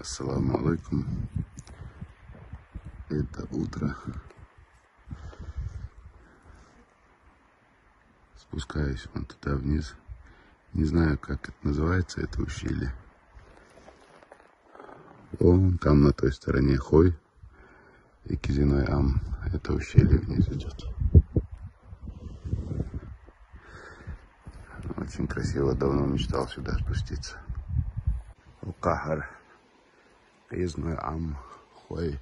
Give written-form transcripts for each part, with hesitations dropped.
Ассаламу алейкум. Это утро. Спускаюсь вон туда вниз. Не знаю, как это называется, это ущелье. Вон там на той стороне Хой и Кизиной Ам. Это ущелье вниз идет. Очень красиво, давно мечтал сюда спуститься. Кахар, Кизиной Ам, Хой,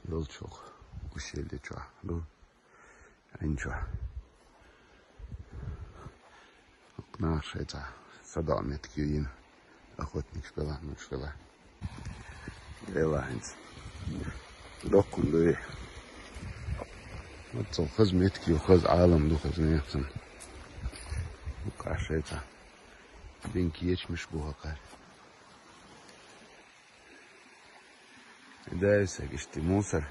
Волчок, ущелье, чё, ну, а ничего. Наш это садами такие охотник шпила, ну шпила. Леланец. Докунды. Вот so хазметки, хаз алам, ну хазметсан. Каша это. Бенки ечмиш бухакар. Да, если ты мусор.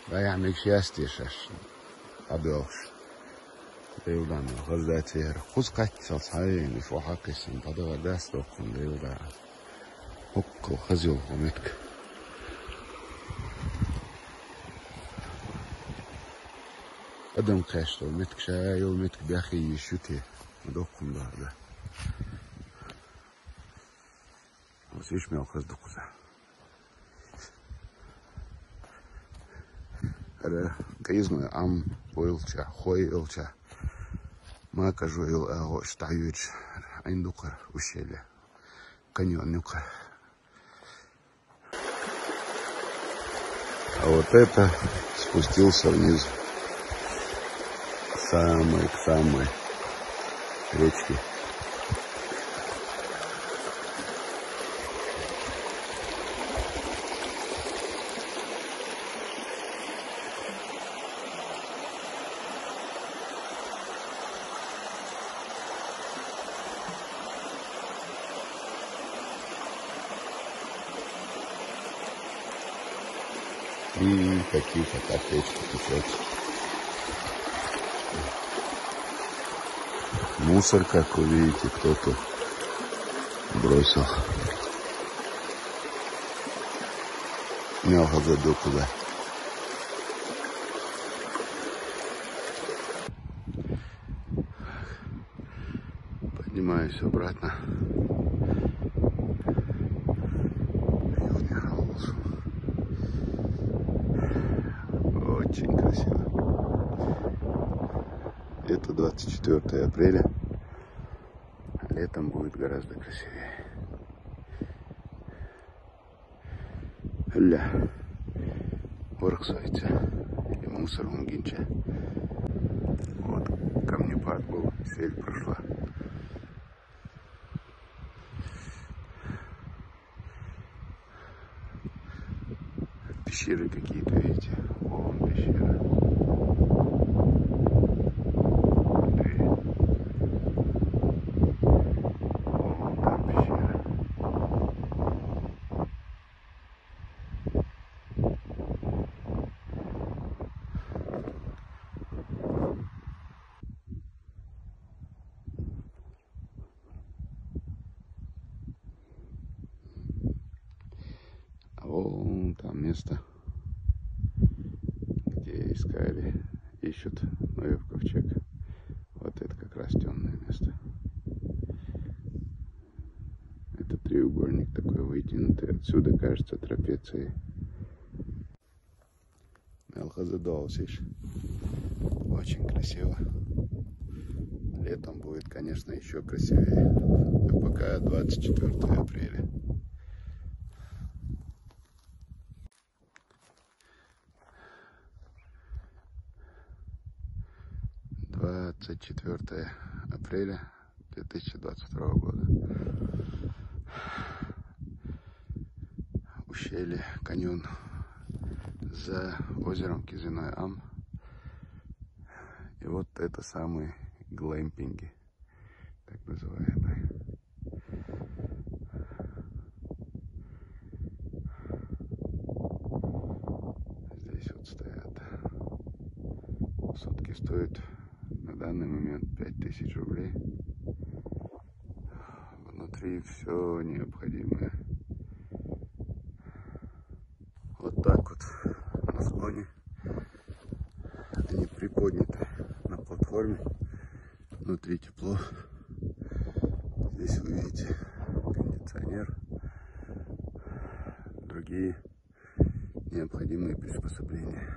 Да я мне счастье шаш. Абелш. Леудан, غزاتي خذ صحيح في حق السن بدأ داس دكتور ليودا هك وخزيو ومتك قدم كاش ومتك شاي ومتك بأخي شوتي دكتور ده بس إيش ما أخذ دكتور هذا كيزنا عم ويلشة خوي يلشة ما كجويل штаюч индукар ущелье каньонюка. А вот это спустился вниз к самой речке. И какие-то коттеджи течет. Мусор, как вы видите, кто-то бросил. Мелко забил туда. Поднимаюсь обратно. Очень красиво. Это 24 апреля. Летом будет гораздо красивее. Ля. Орксойца. И мусор унгинча. Вот камнепад был. Сель прошла. Пещеры какие-то, видите? Вон пещера. Вон там пещера. А вон там место, где искали, ищут Ноев ковчег. Вот это как раз темное место. Это треугольник такой вытянутый. Отсюда кажется трапецией. Мелхазадоусиш. Очень красиво. Летом будет, конечно, еще красивее. А пока 24 апреля. 24 апреля 2022 года. Ущелье, каньон за озером Кизиной Ам. И вот это самые глэмпинги, так называемые. Здесь вот стоят. Сутки стоят на данный момент 5000 рублей. Внутри внутри все необходимое. Вот так вот на склоне они приподняты на платформе. Внутри тепло. Здесь вы видите кондиционер, другие необходимые приспособления.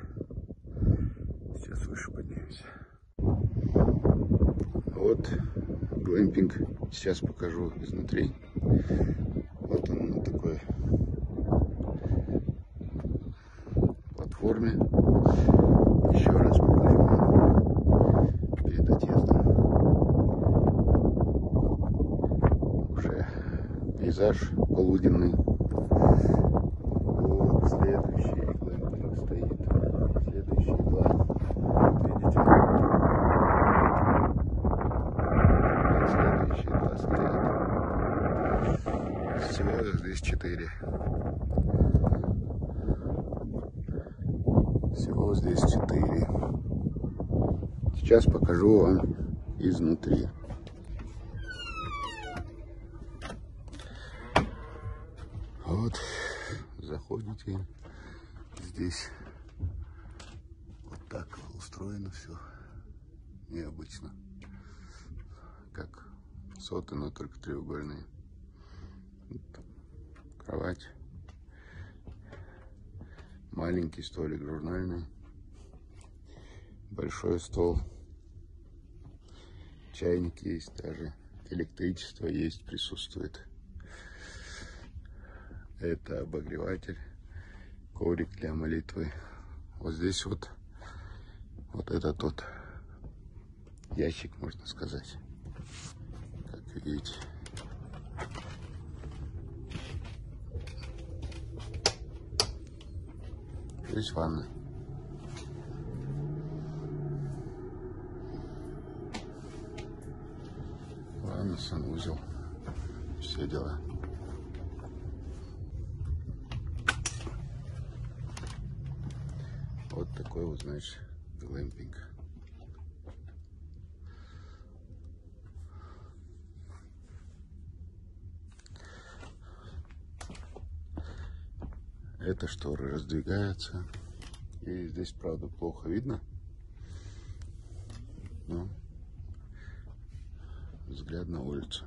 Сейчас выше поднимемся. Вот глэмпинг. Сейчас покажу изнутри. Вот он на такой платформе. Еще раз покажу перед отъездом. Уже пейзаж полуденный. Вот следующий глэмпинг стоит. Следующие два. Видите? Следующие два стоят. Всего здесь 4. Всего здесь 4. Сейчас покажу вам изнутри. Вот, заходите. Здесь вот так устроено все. Необычно. Как соты, но только треугольные. Кровать. Маленький столик журнальный. Большой стол. Чайник есть даже. Электричество есть, присутствует. Это обогреватель. Коврик для молитвы. Вот здесь вот этот вот ящик, можно сказать. Как видите. Здесь ванна. Ванна, санузел. Все дела. Вот такой вот, значит, глэмпинг. Это шторы раздвигаются. И здесь, правда, плохо видно. Но взгляд на улицу.